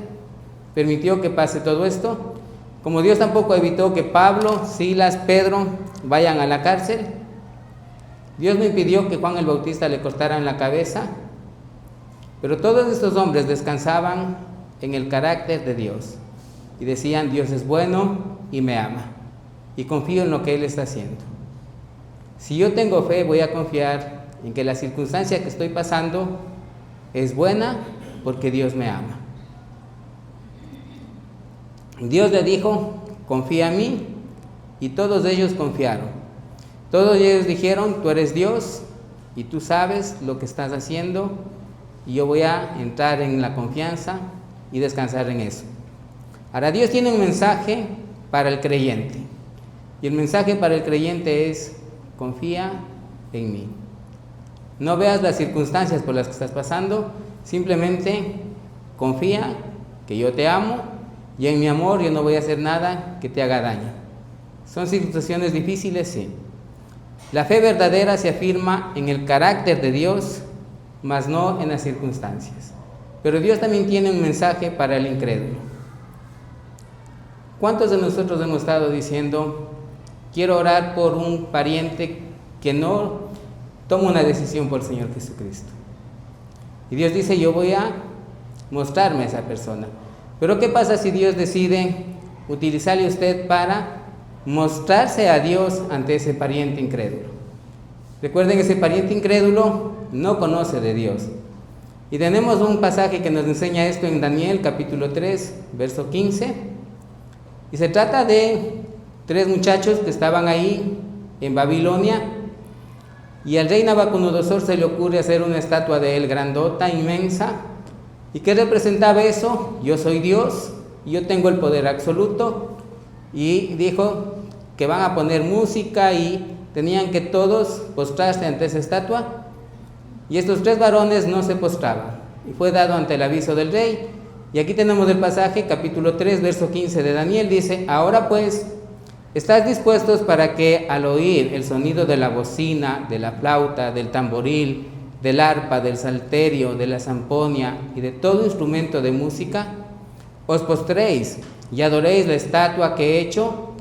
Permitió que pase todo esto. Como Dios tampoco evitó que Pablo, Silas, Pedro vayan a la cárcel. Dios no impidió que Juan el Bautista le cortaran la cabeza. Pero todos estos hombres descansaban en el carácter de Dios y decían: Dios es bueno y me ama, y confío en lo que Él está haciendo. Si yo tengo fe, voy a confiar en que la circunstancia que estoy pasando es buena porque Dios me ama. Dios le dijo: confía en mí, y todos ellos confiaron. Todos ellos dijeron: tú eres Dios y tú sabes lo que estás haciendo, y yo voy a entrar en la confianza y descansar en eso. Ahora, Dios tiene un mensaje para el creyente, y el mensaje para el creyente es: confía en mí. No veas las circunstancias por las que estás pasando, simplemente confía que yo te amo, y en mi amor yo no voy a hacer nada que te haga daño. ¿Son situaciones difíciles? Sí. La fe verdadera se afirma en el carácter de Dios, mas no en las circunstancias. Pero Dios también tiene un mensaje para el incrédulo. ¿Cuántos de nosotros hemos estado diciendo: quiero orar por un pariente que no toma una decisión por el Señor Jesucristo? Y Dios dice: yo voy a mostrarme a esa persona. Pero ¿qué pasa si Dios decide utilizarle a usted para mostrarse a Dios ante ese pariente incrédulo? Recuerden, ese pariente incrédulo no conoce de Dios. Y tenemos un pasaje que nos enseña esto en Daniel capítulo 3, verso 15. Y se trata de 3 muchachos que estaban ahí en Babilonia, y al rey Nabucodonosor se le ocurre hacer una estatua de él grandota, inmensa. ¿Y qué representaba eso? Yo soy Dios, yo tengo el poder absoluto. Y dijo que van a poner música y tenían que todos postrarse ante esa estatua. Y estos 3 varones no se postraban, y fue dado ante el aviso del rey. Y aquí tenemos el pasaje, capítulo 3, verso 15 de Daniel. Dice: ahora pues, ¿estás dispuestos para que al oír el sonido de la bocina, de la flauta, del tamboril, del arpa, del salterio, de la zamponia y de todo instrumento de música, os postréis y adoréis la estatua que he hecho?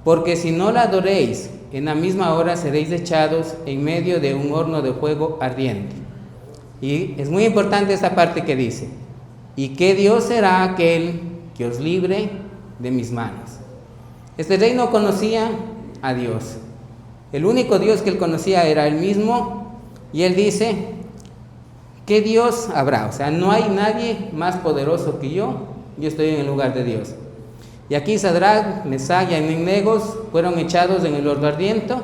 Porque si no la adoréis, en la misma hora seréis echados en medio de un horno de fuego ardiente. Y es muy importante esta parte que dice: ¿y qué Dios será aquel que os libre de mis manos? Este rey no conocía a Dios. El único Dios que él conocía era él mismo. Y él dice: ¿qué Dios habrá? O sea, no hay nadie más poderoso que yo estoy en el lugar de Dios. Y aquí Sadrach, Mesach y Abednego fueron echados en el horno ardiente.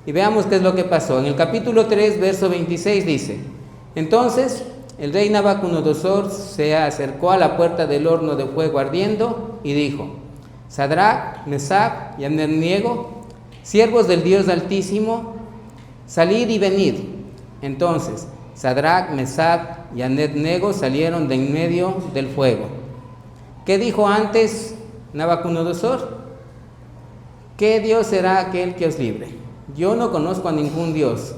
Y veamos qué es lo que pasó. En el capítulo 3, verso 26 dice: entonces el rey Nabucodonosor se acercó a la puerta del horno de fuego ardiendo y dijo: Sadrach, Mesach y Abednego, siervos del Dios Altísimo, salid y venid. Entonces Sadrach, Mesach y Abednego salieron de en medio del fuego. ¿Qué dijo antes Nabucodonosor? ¿qué Dios será aquel que os libre? Yo no conozco a ningún Dios.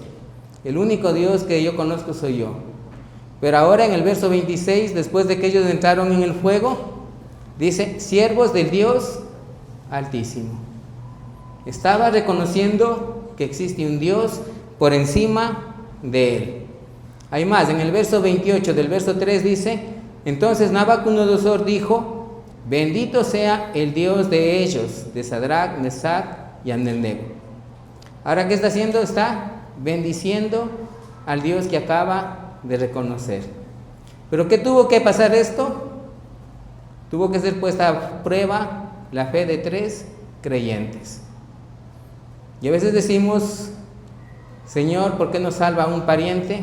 El único Dios que yo conozco soy yo. Pero ahora en el verso 26, después de que ellos entraron en el fuego, dice, siervos del Dios Altísimo. Estaba reconociendo que existe un Dios por encima de él. Hay más, en el verso 28 del verso 3 dice, entonces Nabucodonosor dijo, bendito sea el Dios de ellos, de Sadrach, Mesach y Abednego. Ahora, ¿qué está haciendo? Está bendiciendo al Dios que acaba de reconocer. ¿Pero qué tuvo que pasar esto? Tuvo que ser puesta a prueba la fe de 3 creyentes. Y a veces decimos, Señor, ¿por qué no salva a un pariente?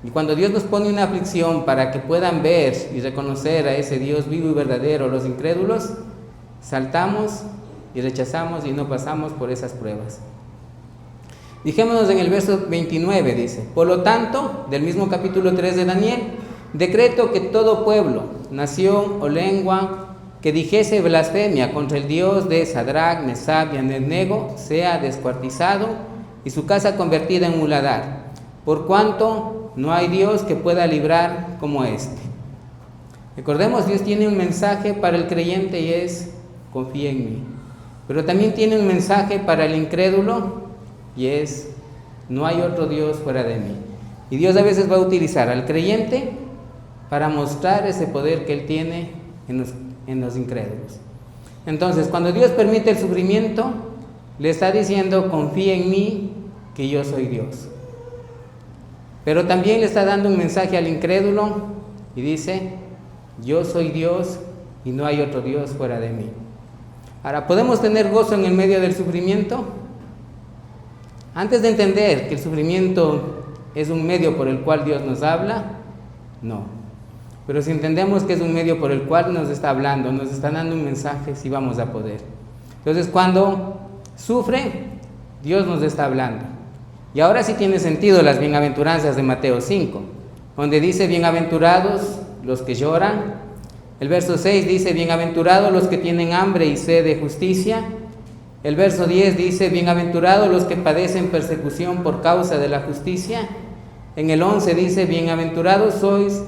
Y cuando Dios nos pone una aflicción para que puedan ver y reconocer a ese Dios vivo y verdadero, los incrédulos, saltamos y rechazamos y no pasamos por esas pruebas. Dijémonos en el verso 29, dice, por lo tanto, del mismo capítulo 3 de Daniel, decreto que todo pueblo, nación o lengua que dijese blasfemia contra el Dios de Sadrach, Mesach y Abednego sea descuartizado y su casa convertida en muladar, por cuanto no hay Dios que pueda librar como este. Recordemos, Dios tiene un mensaje para el creyente y es, confía en mí. Pero también tiene un mensaje para el incrédulo y es, no hay otro Dios fuera de mí. Y Dios a veces va a utilizar al creyente para mostrar ese poder que Él tiene en los incrédulos. Entonces, cuando Dios permite el sufrimiento, le está diciendo, confía en mí, que yo soy Dios. Pero también le está dando un mensaje al incrédulo y dice, yo soy Dios y no hay otro Dios fuera de mí. Ahora, ¿podemos tener gozo en el medio del sufrimiento? Antes de entender que el sufrimiento es un medio por el cual Dios nos habla, no. Pero si entendemos que es un medio por el cual nos está hablando, nos está dando un mensaje, sí vamos a poder. Entonces, cuando sufre, Dios nos está hablando. Y ahora sí tiene sentido las bienaventuranzas de Mateo 5, donde dice, bienaventurados los que lloran. El verso 6 dice, bienaventurados los que tienen hambre y sed de justicia. El verso 10 dice, bienaventurados los que padecen persecución por causa de la justicia. En el 11 dice, bienaventurados sois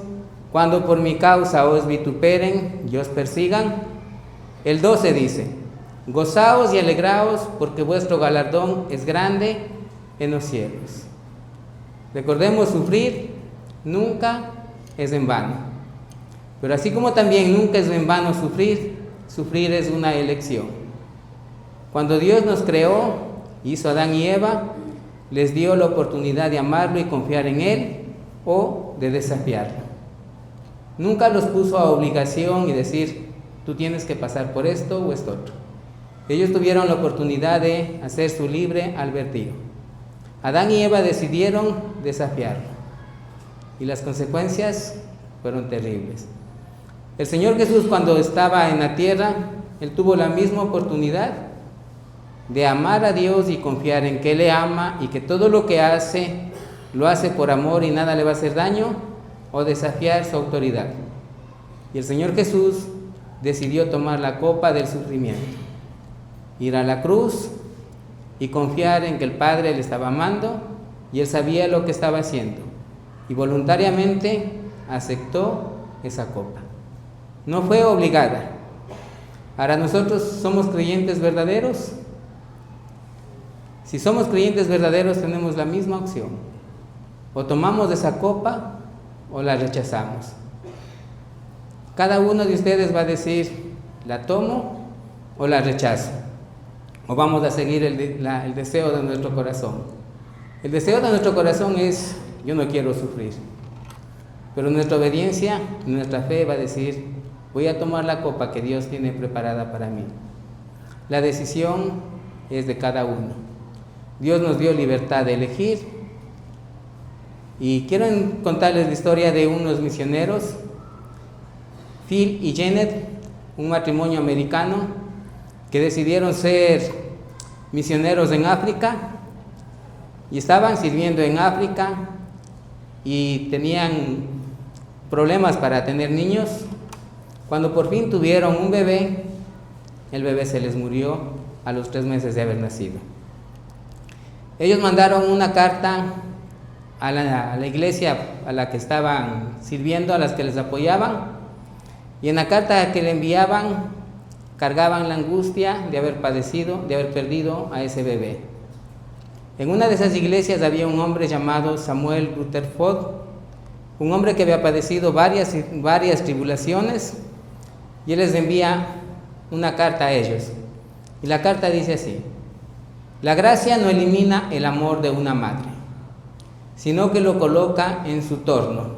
cuando por mi causa os vituperen y os persigan. El 12 dice, gozaos y alegraos porque vuestro galardón es grande en los cielos. Recordemos, sufrir nunca es en vano. Pero así como también nunca es en vano sufrir, sufrir es una elección. Cuando Dios nos creó, hizo a Adán y Eva, les dio la oportunidad de amarlo y confiar en Él o de desafiarlo. Nunca los puso a obligación y decir, tú tienes que pasar por esto o esto otro. Ellos tuvieron la oportunidad de hacer su libre albedrío. Adán y Eva decidieron desafiarlo y las consecuencias fueron terribles. El Señor Jesús, cuando estaba en la tierra, Él tuvo la misma oportunidad de amar a Dios y confiar en que Él le ama y que todo lo que hace, lo hace por amor y nada le va a hacer daño, o desafiar su autoridad. Y el Señor Jesús decidió tomar la copa del sufrimiento, ir a la cruz y confiar en que el Padre le estaba amando y Él sabía lo que estaba haciendo y voluntariamente aceptó esa copa. No fue obligada. Ahora, nosotros somos creyentes verdaderos. Si somos creyentes verdaderos, tenemos la misma opción: o tomamos esa copa o la rechazamos. Cada uno de ustedes va a decir, la tomo o la rechazo, o vamos a seguir el deseo de nuestro corazón. El deseo de nuestro corazón es, yo no quiero sufrir, pero nuestra obediencia, nuestra fe va a decir, voy a tomar la copa que Dios tiene preparada para mí. La decisión es de cada uno. Dios nos dio libertad de elegir. Y quiero contarles la historia de unos misioneros, Phil y Janet, un matrimonio americano que decidieron ser misioneros en África y estaban sirviendo en África y tenían problemas para tener niños. Cuando por fin tuvieron un bebé, el bebé se les murió a los 3 meses de haber nacido. Ellos mandaron una carta a la iglesia a la que estaban sirviendo, a las que les apoyaban, y en la carta que le enviaban cargaban la angustia de haber padecido, de haber perdido a ese bebé. En una de esas iglesias había un hombre llamado Samuel Rutherford, un hombre que había padecido varias tribulaciones, y él les envía una carta a ellos. Y la carta dice así: la gracia no elimina el amor de una madre, sino que lo coloca en su torno,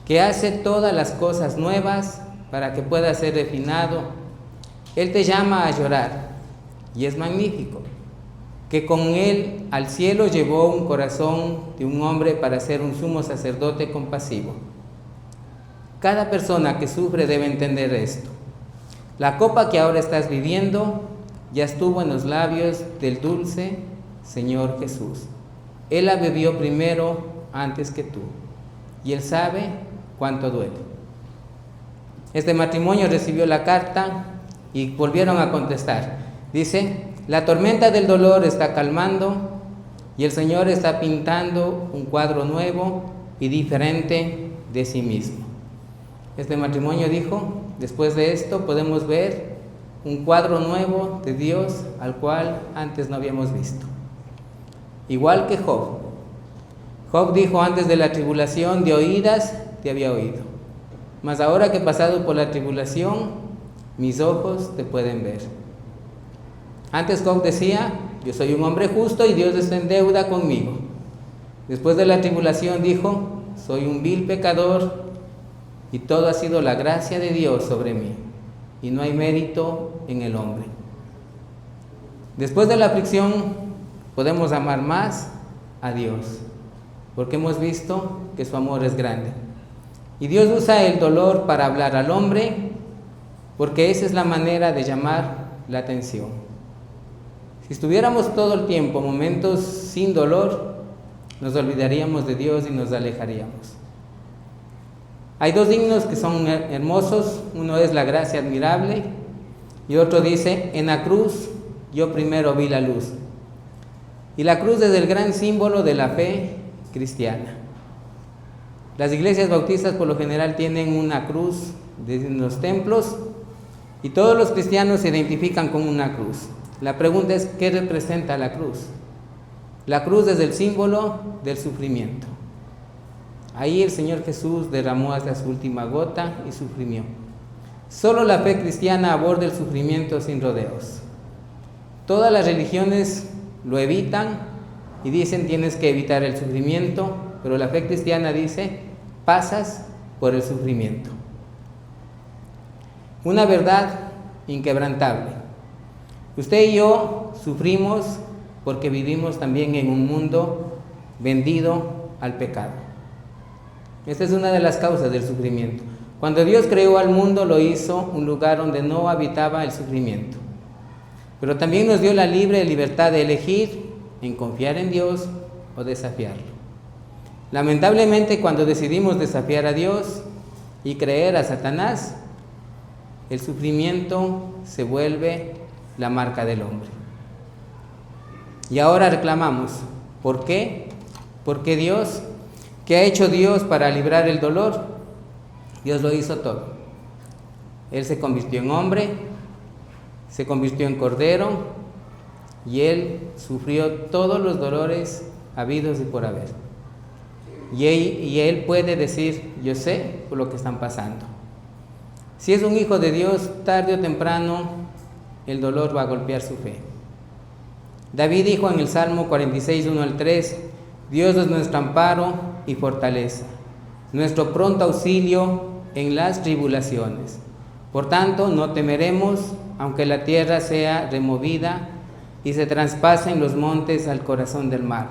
que hace todas las cosas nuevas para que pueda ser refinado. Él te llama a llorar, y es magnífico, que con él al cielo llevó un corazón de un hombre para ser un sumo sacerdote compasivo. Cada persona que sufre debe entender esto. La copa que ahora estás viviendo ya estuvo en los labios del dulce Señor Jesús. Él la bebió primero antes que tú, y Él sabe cuánto duele. Este matrimonio recibió la carta y volvieron a contestar. Dice: la tormenta del dolor está calmando y el Señor está pintando un cuadro nuevo y diferente de sí mismo. Este matrimonio dijo: después de esto podemos ver un cuadro nuevo de Dios al cual antes no habíamos visto. Igual que Job. Job dijo: antes de la tribulación de oídas te había oído, mas ahora que he pasado por la tribulación, mis ojos te pueden ver. Antes Job decía: yo soy un hombre justo y Dios está en deuda conmigo. Después de la tribulación dijo: soy un vil pecador y todo ha sido la gracia de Dios sobre mí, y no hay mérito en el hombre. Después de la aflicción podemos amar más a Dios, porque hemos visto que su amor es grande. Y Dios usa el dolor para hablar al hombre, porque esa es la manera de llamar la atención. Si estuviéramos todo el tiempo momentos sin dolor, nos olvidaríamos de Dios y nos alejaríamos. Hay 2 himnos que son hermosos. Uno es La gracia admirable y otro dice: en la cruz yo primero vi la luz. Y la cruz es el gran símbolo de la fe cristiana. Las iglesias bautistas por lo general tienen una cruz en los templos y todos los cristianos se identifican con una cruz. La pregunta es: ¿qué representa la cruz? La cruz es el símbolo del sufrimiento. Ahí el Señor Jesús derramó hasta su última gota y sufrió. Solo la fe cristiana aborda el sufrimiento sin rodeos. Todas las religiones lo evitan y dicen: tienes que evitar el sufrimiento, pero la fe cristiana dice: pasas por el sufrimiento. Una verdad inquebrantable. Usted y yo sufrimos porque vivimos también en un mundo vendido al pecado. Esta es una de las causas del sufrimiento. Cuando Dios creó al mundo, lo hizo un lugar donde no habitaba el sufrimiento. Pero también nos dio la libre libertad de elegir en confiar en Dios o desafiarlo. Lamentablemente, cuando decidimos desafiar a Dios y creer a Satanás, el sufrimiento se vuelve la marca del hombre. Y ahora reclamamos: ¿por qué? Porque Dios, ¿qué ha hecho Dios para librar el dolor? Dios lo hizo todo. Él se convirtió en hombre, se convirtió en cordero, y Él sufrió todos los dolores habidos y por haber. Y Él puede decir: yo sé por lo que están pasando. Si es un hijo de Dios, tarde o temprano el dolor va a golpear su fe. David dijo en el Salmo 46, 1 al 3: Dios es nuestro amparo y fortaleza, nuestro pronto auxilio en las tribulaciones. Por tanto, no temeremos, aunque la tierra sea removida y se traspasen los montes al corazón del mar,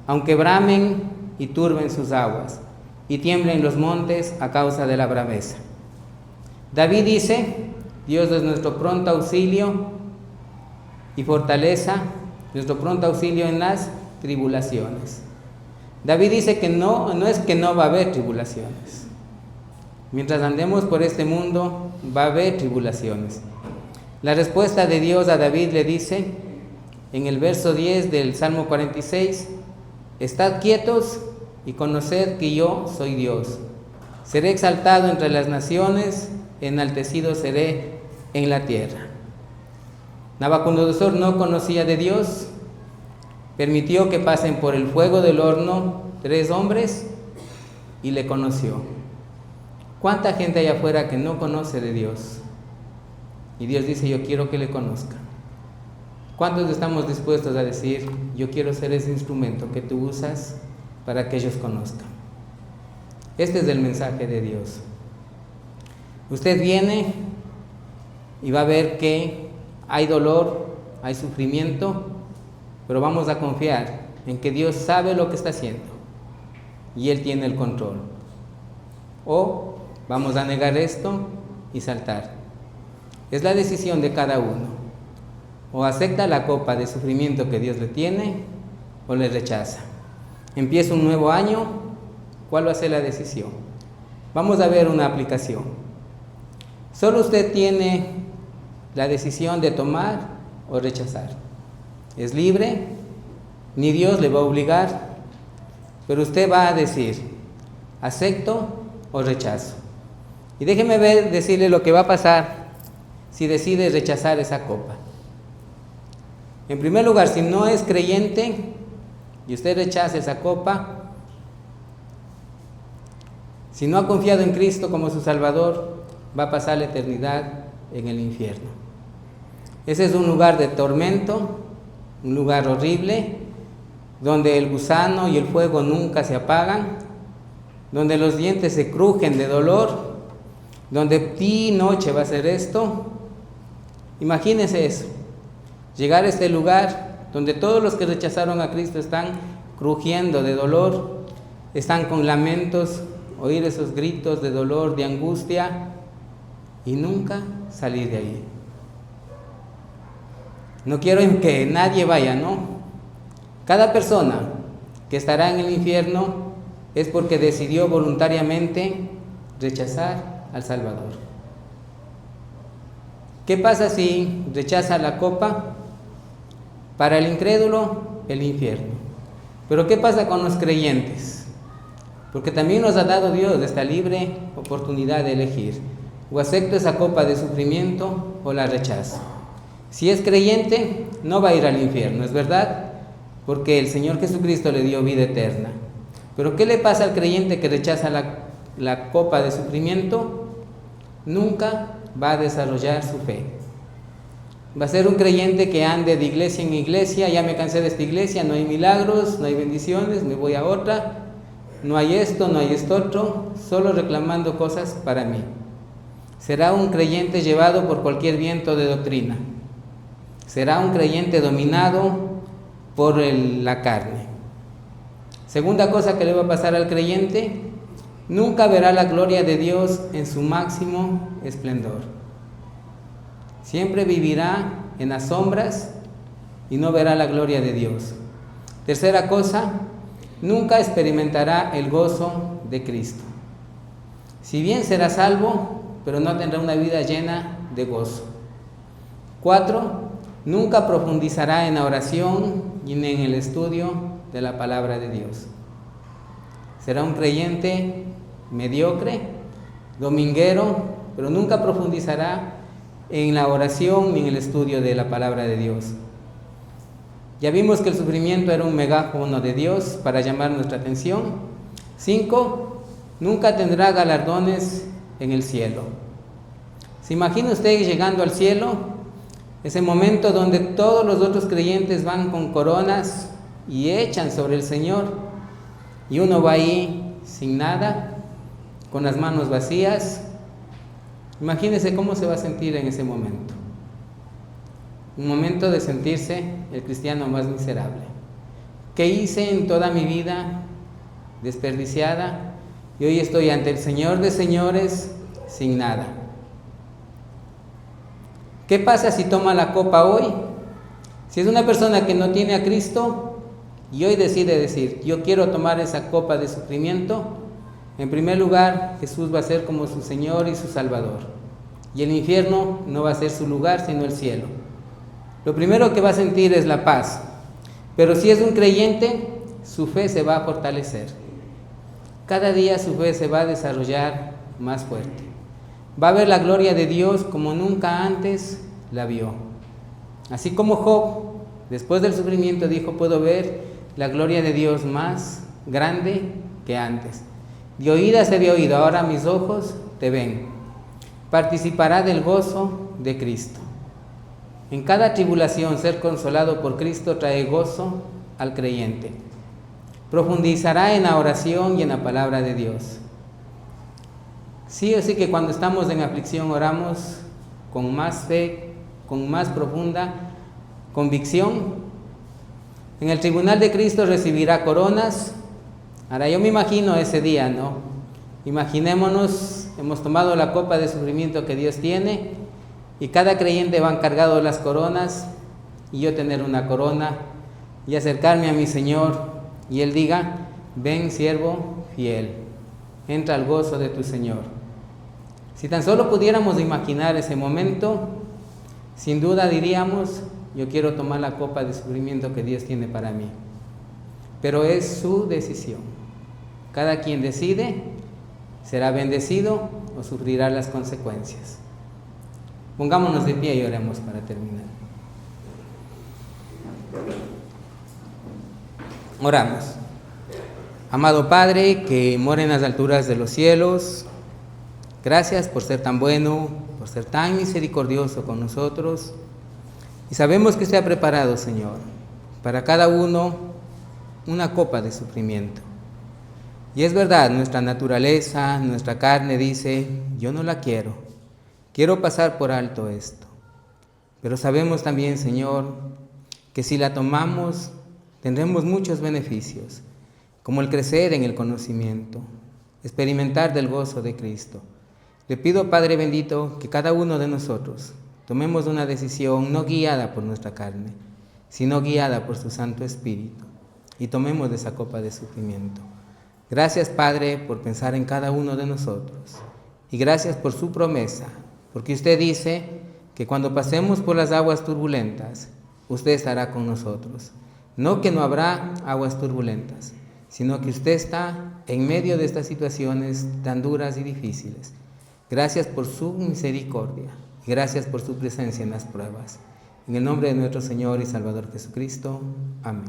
aunque bramen y turben sus aguas, y tiemblen los montes a causa de la braveza. David dice: Dios es nuestro pronto auxilio y fortaleza, nuestro pronto auxilio en las tribulaciones. David dice que no es que no va a haber tribulaciones. Mientras andemos por este mundo, va a haber tribulaciones. La respuesta de Dios a David le dice en el verso 10 del Salmo 46, estad quietos y conoced que yo soy Dios. Seré exaltado entre las naciones, enaltecido seré en la tierra. Nabucodonosor no conocía de Dios, permitió que pasen por el fuego del horno 3 hombres y le conoció. ¿Cuánta gente hay afuera que no conoce de Dios? Y Dios dice, yo quiero que le conozcan. ¿Cuántos estamos dispuestos a decir, yo quiero ser ese instrumento que tú usas para que ellos conozcan? Este es el mensaje de Dios. Usted viene y va a ver que hay dolor, hay sufrimiento, pero vamos a confiar en que Dios sabe lo que está haciendo y Él tiene el control. O vamos a negar esto y saltar. Es la decisión de cada uno. O acepta la copa de sufrimiento que Dios le tiene o le rechaza. Empieza un nuevo año, ¿cuál va a ser la decisión? Vamos a ver una aplicación. Solo usted tiene la decisión de tomar o rechazar. Es libre, ni Dios le va a obligar, pero usted va a decir, acepto o rechazo. Y déjeme decirle lo que va a pasar si decide rechazar esa copa. En primer lugar, si no es creyente y usted rechaza esa copa, si no ha confiado en Cristo como su Salvador, va a pasar la eternidad en el infierno. Ese es un lugar de tormento, un lugar horrible, donde el gusano y el fuego nunca se apagan, donde los dientes se crujen de dolor, donde día y noche va a ser esto. Imagínense eso, llegar a este lugar donde todos los que rechazaron a Cristo están crujiendo de dolor, están con lamentos, oír esos gritos de dolor, de angustia, y nunca salir de ahí. No quiero que nadie vaya, ¿no? Cada persona que estará en el infierno es porque decidió voluntariamente rechazar al Salvador. ¿Qué pasa si rechaza la copa? Para el incrédulo, el infierno. Pero ¿qué pasa con los creyentes? Porque también nos ha dado Dios esta libre oportunidad de elegir. O acepto esa copa de sufrimiento o la rechazo. Si es creyente, no va a ir al infierno, ¿es verdad? Porque el Señor Jesucristo le dio vida eterna. Pero ¿qué le pasa al creyente que rechaza la copa de sufrimiento? Nunca va a desarrollar su fe. Va a ser un creyente que ande de iglesia en iglesia, ya me cansé de esta iglesia, no hay milagros, no hay bendiciones, me voy a otra, no hay esto, no hay esto otro, solo reclamando cosas para mí. Será un creyente llevado por cualquier viento de doctrina. Será un creyente dominado por la carne. Segunda cosa que le va a pasar al creyente, nunca verá la gloria de Dios en su máximo esplendor. Siempre vivirá en las sombras y no verá la gloria de Dios. Tercera cosa, nunca experimentará el gozo de Cristo. Si bien será salvo, pero no tendrá una vida llena de gozo. 4, nunca profundizará en la oración y en el estudio de la palabra de Dios. Será un creyente mediocre, dominguero, pero nunca profundizará en la oración ni en el estudio de la palabra de Dios. Ya vimos que el sufrimiento era un megáfono de Dios para llamar nuestra atención. 5, nunca tendrá galardones en el cielo. ¿Se imagina usted llegando al cielo? Ese momento donde todos los otros creyentes van con coronas y echan sobre el Señor, y uno va ahí sin nada, con las manos vacías. Imagínese cómo se va a sentir en ese momento. Un momento de sentirse el cristiano más miserable. ¿Qué hice en toda mi vida desperdiciada? Y hoy estoy ante el Señor de señores sin nada. ¿Qué pasa si toma la copa hoy? Si es una persona que no tiene a Cristo y hoy decide decir, yo quiero tomar esa copa de sufrimiento, en primer lugar, Jesús va a ser como su Señor y su Salvador. y el infierno no va a ser su lugar sino el cielo. Lo primero que va a sentir es la paz, pero si es un creyente, su fe se va a fortalecer. Cada día su fe se va a desarrollar más fuerte. Va a ver la gloria de Dios como nunca antes la vio. Así como Job, después del sufrimiento, dijo: puedo ver la gloria de Dios más grande que antes. De oídas he oído, ahora mis ojos te ven. Participará del gozo de Cristo. En cada tribulación, ser consolado por Cristo trae gozo al creyente. Profundizará en la oración y en la palabra de Dios. Sí o sí que cuando estamos en aflicción oramos con más fe, con más profunda convicción. En el tribunal de Cristo recibirá coronas. Ahora yo me imagino ese día, ¿no? Imaginémonos, hemos tomado la copa de sufrimiento que Dios tiene y cada creyente va encargado de las coronas, y yo tener una corona y acercarme a mi Señor y Él diga: ven, siervo fiel, entra al gozo de tu Señor. Si tan solo pudiéramos imaginar ese momento, sin duda diríamos: yo quiero tomar la copa de sufrimiento que Dios tiene para mí. Pero es su decisión. Cada quien decide, será bendecido o sufrirá las consecuencias. Pongámonos de pie y oremos para terminar. Oramos. Amado Padre, que mora en las alturas de los cielos, gracias por ser tan bueno, por ser tan misericordioso con nosotros. Y sabemos que usted ha preparado, Señor, para cada uno una copa de sufrimiento. Y es verdad, nuestra naturaleza, nuestra carne dice: yo no la quiero, quiero pasar por alto esto. Pero sabemos también, Señor, que si la tomamos tendremos muchos beneficios, como el crecer en el conocimiento, experimentar del gozo de Cristo. Le pido, Padre bendito, que cada uno de nosotros tomemos una decisión no guiada por nuestra carne, sino guiada por su Santo Espíritu, y tomemos de esa copa de sufrimiento. Gracias, Padre, por pensar en cada uno de nosotros, y gracias por su promesa, porque usted dice que cuando pasemos por las aguas turbulentas, usted estará con nosotros. No que no habrá aguas turbulentas, sino que usted está en medio de estas situaciones tan duras y difíciles. Gracias por su misericordia y gracias por su presencia en las pruebas. En el nombre de nuestro Señor y Salvador Jesucristo. Amén.